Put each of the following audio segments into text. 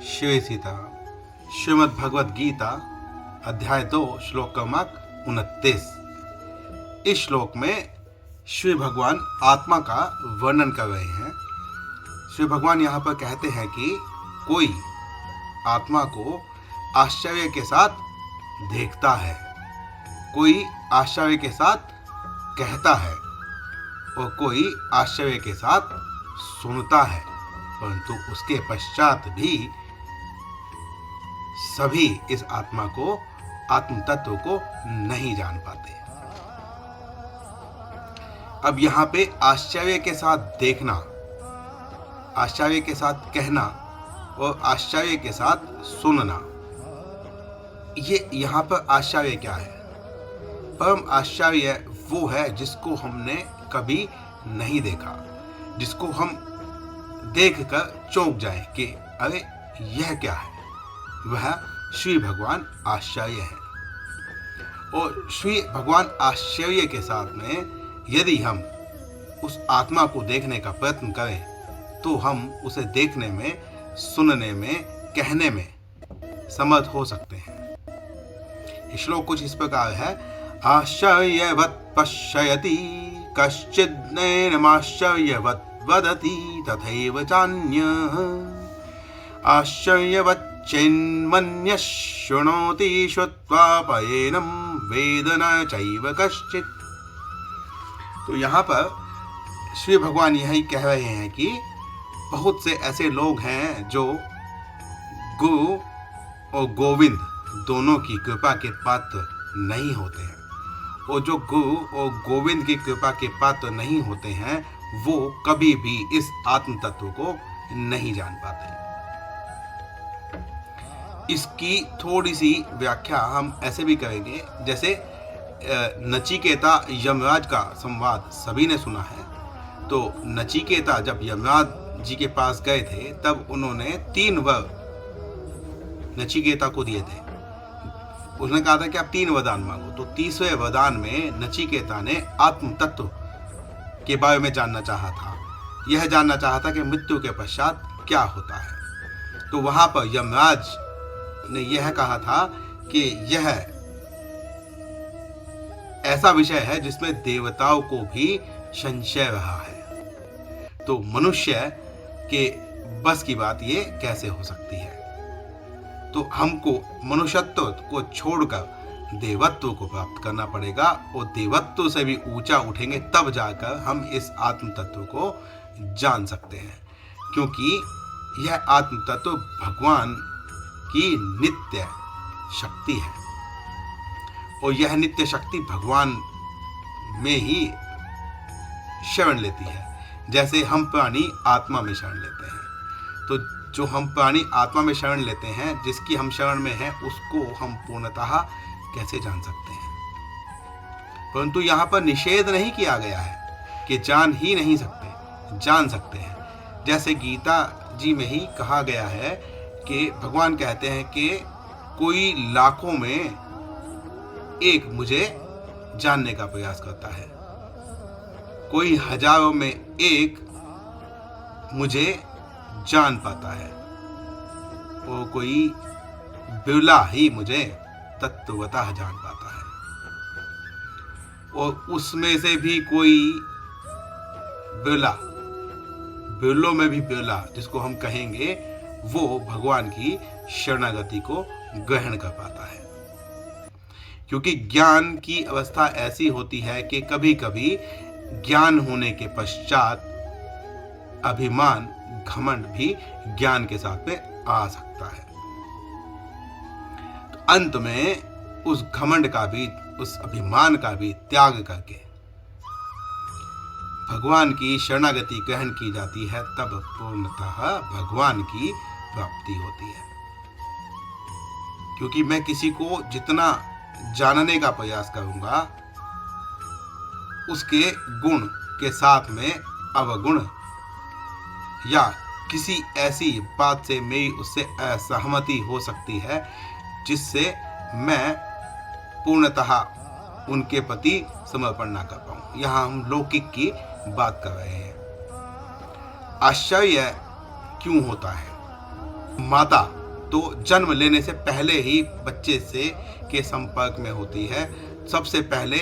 शिव सीता श्रीमद् भगवद गीता अध्याय 2 श्लोक क्रमांक 29। इस श्लोक में श्री भगवान आत्मा का वर्णन कर रहे हैं। श्री भगवान यहाँ पर कहते हैं कि कोई आत्मा को आश्चर्य के साथ देखता है, कोई आश्चर्य के साथ कहता है और कोई आश्चर्य के साथ सुनता है, परंतु उसके पश्चात भी सभी इस आत्मा को, आत्म तत्व को नहीं जान पाते। अब यहाँ पे आश्चर्य के साथ देखना, आश्चर्य के साथ कहना और आश्चर्य के साथ सुनना, ये यहाँ पर आश्चर्य क्या है? परम आश्चर्य वो है जिसको हमने कभी नहीं देखा, जिसको हम देखकर चौंक जाएं कि अरे यह क्या है। वह श्री भगवान आश्चर्य है। और श्री भगवान आश्चर्य के साथ में यदि हम उस आत्मा को देखने का प्रयत्न करें तो हम उसे देखने में, सुनने में, कहने में समर्थ हो सकते हैं। श्लोक कुछ इस प्रकार है। आश्चर्यवत् पश्यति कश्चित् नैनमाश्चर्यवत् वदति तथैव चान्यः आश्चर्यवत् चैन्मन्यः शृणोति श्रुत्वा पयेनं वेद न चैव कश्चित्। तो यहाँ पर श्री भगवान यही कह रहे हैं कि बहुत से ऐसे लोग हैं जो गुरु और गोविंद दोनों की कृपा के पात्र नहीं होते हैं, और जो गुरु और गोविंद की कृपा के पात्र नहीं होते हैं वो कभी भी इस आत्म तत्व को नहीं जान पाते। इसकी थोड़ी सी व्याख्या हम ऐसे भी करेंगे, जैसे नचिकेता यमराज का संवाद सभी ने सुना है। तो नचिकेता जब यमराज जी के पास गए थे तब उन्होंने 3 वर नचिकेता को दिए थे। उसने कहा था कि आप 3 वरदान मांगो। तो 30वें वरदान में नचिकेता ने आत्म तत्व के बारे में जानना चाहा था। यह जानना चाहा था कि मृत्यु के पश्चात क्या होता है। तो वहां पर यमराज ने यह कहा था कि यह ऐसा विषय है जिसमें देवताओं को भी संशय रहा है। तो मनुष्य के बस की बात ये कैसे हो सकती है? तो हमको मनुष्यत्व को छोड़कर देवत्व को प्राप्त करना पड़ेगा, और देवत्व से भी ऊंचा उठेंगे तब जाकर हम इस आत्म तत्व को जान सकते हैं। क्योंकि यह आत्म तत्व भगवान की नित्य शक्ति है, और यह नित्य शक्ति भगवान में ही शरण लेती है। जैसे हम प्राणी आत्मा में शरण लेते हैं, तो जो हम प्राणी आत्मा में शरण लेते हैं, जिसकी हम शरण में हैं, उसको हम पूर्णतः कैसे जान सकते हैं? परंतु यहाँ पर निषेध नहीं किया गया है कि जान ही नहीं सकते, जान सकते हैं। जैसे गीता जी में ही कहा गया है कि भगवान कहते हैं कि कोई लाखों में एक मुझे जानने का प्रयास करता है, कोई हजारों में एक मुझे जान पाता है, और कोई बिरला ही मुझे तत्वतः जान पाता है। और उसमें से भी कोई बिरला, बिरलों में भी बिरला जिसको हम कहेंगे, वो भगवान की शरणागति को ग्रहण कर पाता है। क्योंकि ज्ञान की अवस्था ऐसी होती है कि कभी कभी ज्ञान होने के पश्चात अभिमान, घमंड भी ज्ञान के साथ में आ सकता है। तो अंत में उस घमंड का भी, उस अभिमान का भी त्याग करके भगवान की शरणागति ग्रहण की जाती है, तब पूर्णतः भगवान की प्राप्ति होती है। क्योंकि मैं किसी को जितना जानने का प्रयास करूंगा, उसके गुण के साथ में अवगुण या किसी ऐसी बात से मेरी उससे असहमति हो सकती है जिससे मैं पूर्णतः उनके प्रति समर्पण ना कर पाऊं। यहाँ हम लौकिक की बात कर रहे हैं। आश्चर्य क्यों होता है? माता तो जन्म लेने से पहले ही बच्चे से के संपर्क में होती है। सबसे पहले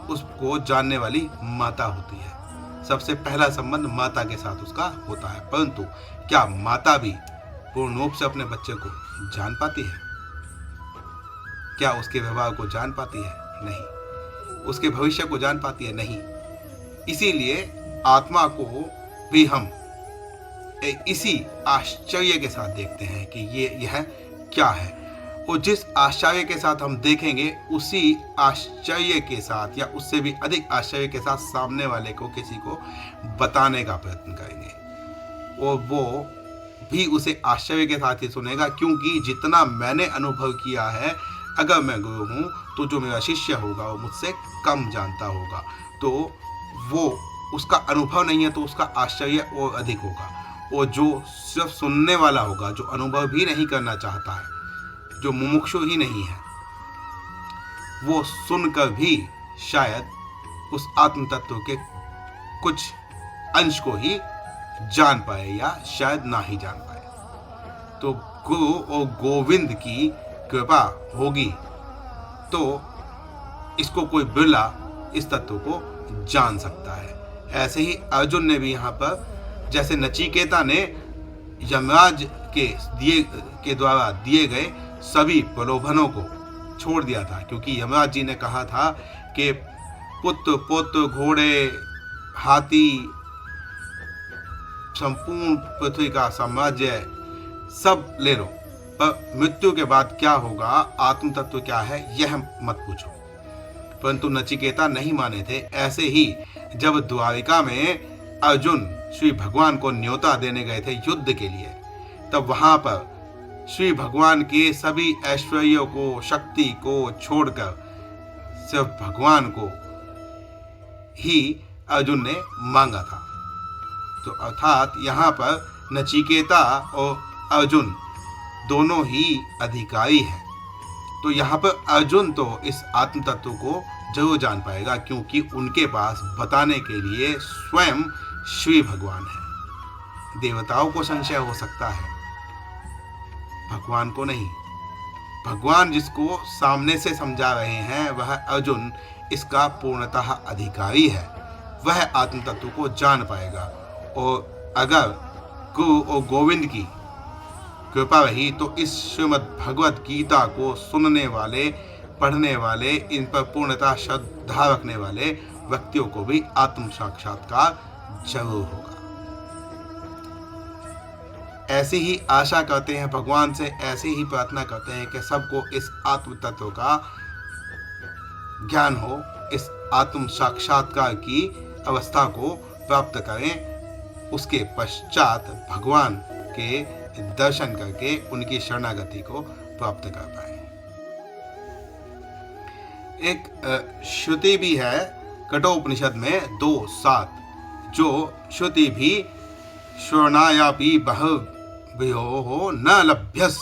उसको जानने वाली माता होती है। सबसे पहला संबंध माता के साथ उसका होता है। परंतु क्या माता भी पूर्ण रूप से अपने बच्चे को जान पाती है? क्या उसके व्यवहार को जान पाती है? नहीं। उसके भविष्य को जान पाती है? नहीं। इसीलिए आत्मा को भी हम इसी आश्चर्य के साथ देखते हैं कि यह क्या है, और जिस आश्चर्य के साथ हम देखेंगे उसी आश्चर्य के साथ या उससे भी अधिक आश्चर्य के साथ सामने वाले को किसी को बताने का प्रयत्न करेंगे, और वो भी उसे आश्चर्य के साथ ही सुनेगा। क्योंकि जितना मैंने अनुभव किया है, अगर मैं गुरु हूँ तो जो मेरा शिष्य होगा वो मुझसे कम जानता होगा, तो वो उसका अनुभव नहीं है तो उसका आश्चर्य और अधिक होगा। और जो सिर्फ सुनने वाला होगा, जो अनुभव भी नहीं करना चाहता है, जो मुमुक्षु ही नहीं है, वो सुनकर भी शायद उस आत्म तत्व के कुछ अंश को ही जान पाए या शायद ना ही जान पाए। तो गुरु और गोविंद की कृपा होगी तो इसको कोई बिरला इस तत्व को जान सकता है। ऐसे ही अर्जुन ने भी यहाँ पर, जैसे नचिकेता ने यमराज के द्वारा दिए गए सभी प्रलोभनों को छोड़ दिया था, क्योंकि यमराज जी ने कहा था कि पुत्र पुत्र घोड़े हाथी संपूर्ण पृथ्वी का साम्राज्य सब ले लो, पर मृत्यु के बाद क्या होगा, आत्म तत्व क्या है, यह मत पूछो। परंतु नचिकेता नहीं माने थे। ऐसे ही जब द्वारिका में अर्जुन श्री भगवान को न्योता देने गए थे युद्ध के लिए, तब वहां पर श्री भगवान के सभी ऐश्वर्यों को, शक्ति को छोड़कर सिर्फ भगवान को ही अर्जुन ने मांगा था। तो अर्थात यहाँ पर नचिकेता और अर्जुन दोनों ही अधिकारी हैं। तो यहाँ पर अर्जुन तो इस आत्म तत्व को जरूर जान पाएगा, क्योंकि उनके पास बताने के लिए स्वयं श्री भगवान है। देवताओं को संशय हो सकता है, भगवान को नहीं। भगवान जिसको सामने से समझा रहे हैं वह अर्जुन इसका पूर्णतः अधिकारी है, वह आत्म तत्व को जान पाएगा। और अगर गुरु और गोविंद की कृपा रही तो इस श्रीमद् भगवत गीता को सुनने वाले, पढ़ने वाले, इन पर पूर्णतः श्रद्धा रखने वाले व्यक्तियों को भी आत्म साक्षात्कार जरूर होगा। ऐसी ही आशा करते हैं भगवान से, ऐसी ही प्रार्थना करते हैं कि सबको इस आत्म तत्व का ज्ञान हो, इस आत्म साक्षात्कार की अवस्था को प्राप्त करें। उसके पश्चात भगवान के दर्शन करके उनकी शरणागति को प्राप्त कर पाए। एक श्रुति भी है कठोपनिषद में 2:7, जो श्रुति भी शरणायापि बहव्यो न लभ्यस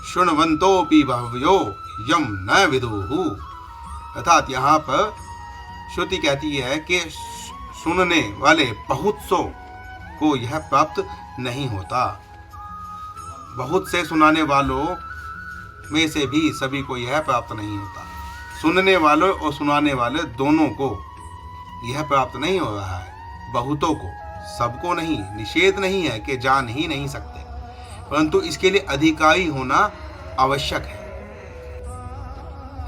शृण्वन्तोऽपि बहव्यो यम न विदुः। अर्थात यहाँ पर श्रुति कहती है कि सुनने वाले बहुत सो को यह प्राप्त नहीं होता। बहुत से सुनाने वालों में से भी सभी को यह प्राप्त नहीं होता। सुनने वालों और सुनाने वाले दोनों को यह प्राप्त नहीं हो रहा है, बहुतों को, सबको नहीं। निषेध नहीं है कि जान ही नहीं सकते, परंतु इसके लिए अधिकारी होना आवश्यक है।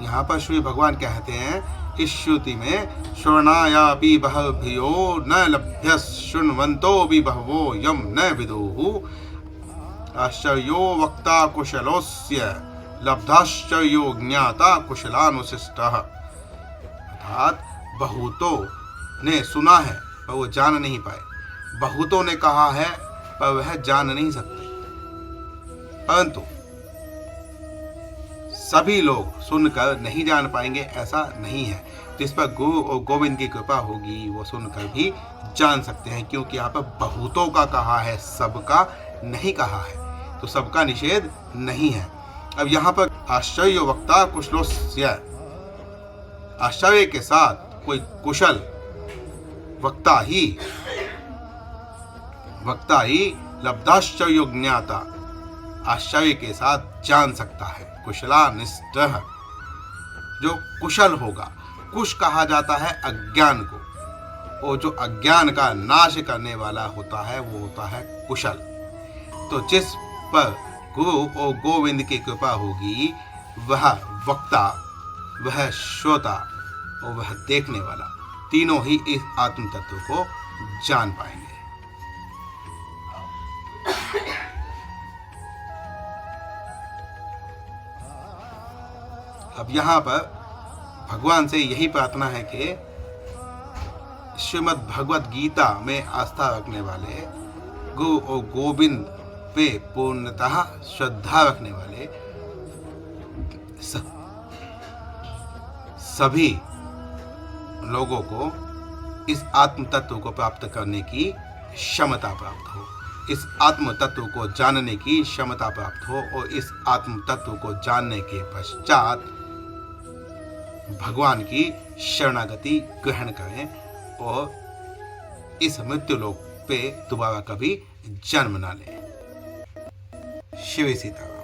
यहाँ पर श्री भगवान कहते हैं इस श्रुति में, शरणायापि बहव्यो न लभ्यस शृण्वन्तोऽपि बहवो यम न विदुः। आश्चर्यो वक्ता कुशलोस्य लब्धाश्चर्यो ज्ञाता कुशलानुशिष्टः। अर्थात बहुतों ने सुना है पर वो जान नहीं पाए, बहुतों ने कहा है पर वह जान नहीं सकते। परंतु सभी लोग सुनकर नहीं जान पाएंगे ऐसा नहीं है। जिस पर गुरु और गोविंद की कृपा होगी वो सुनकर भी जान सकते हैं, क्योंकि यहाँ पर बहुतों का कहा है, सबका नहीं कहा है, तो सबका निषेध नहीं है। अब यहाँ पर आश्चर्य वक्ता कुशलोस्य, आश्चर्य के साथ कोई कुशल वक्ता ही लब्धाश्चर्य ज्ञाता, आश्चर्य के साथ जान सकता है। कुशलानिष्टः, जो कुशल होगा, कुश कहा जाता है अज्ञान को, और जो अज्ञान का नाश करने वाला होता है वो होता है कुशल। तो जिस पर गुरु और गोविंद की कृपा होगी वह वक्ता, वह श्रोता और वह देखने वाला तीनों ही इस आत्म तत्व को जान पाएंगे। अब यहाँ पर भगवान से यही प्रार्थना है कि श्रीमद् भगवत गीता में आस्था रखने वाले, गुरु और गोविंद पे पूर्णतः श्रद्धा रखने वाले सभी लोगों को इस आत्म तत्व को प्राप्त करने की क्षमता प्राप्त हो, इस आत्म तत्व को जानने की क्षमता प्राप्त हो, और इस आत्म तत्व को जानने के पश्चात भगवान की शरणागति ग्रहण करें और इस मृत्यु लोक पे दोबारा कभी जन्म ना लें। शिव सीता।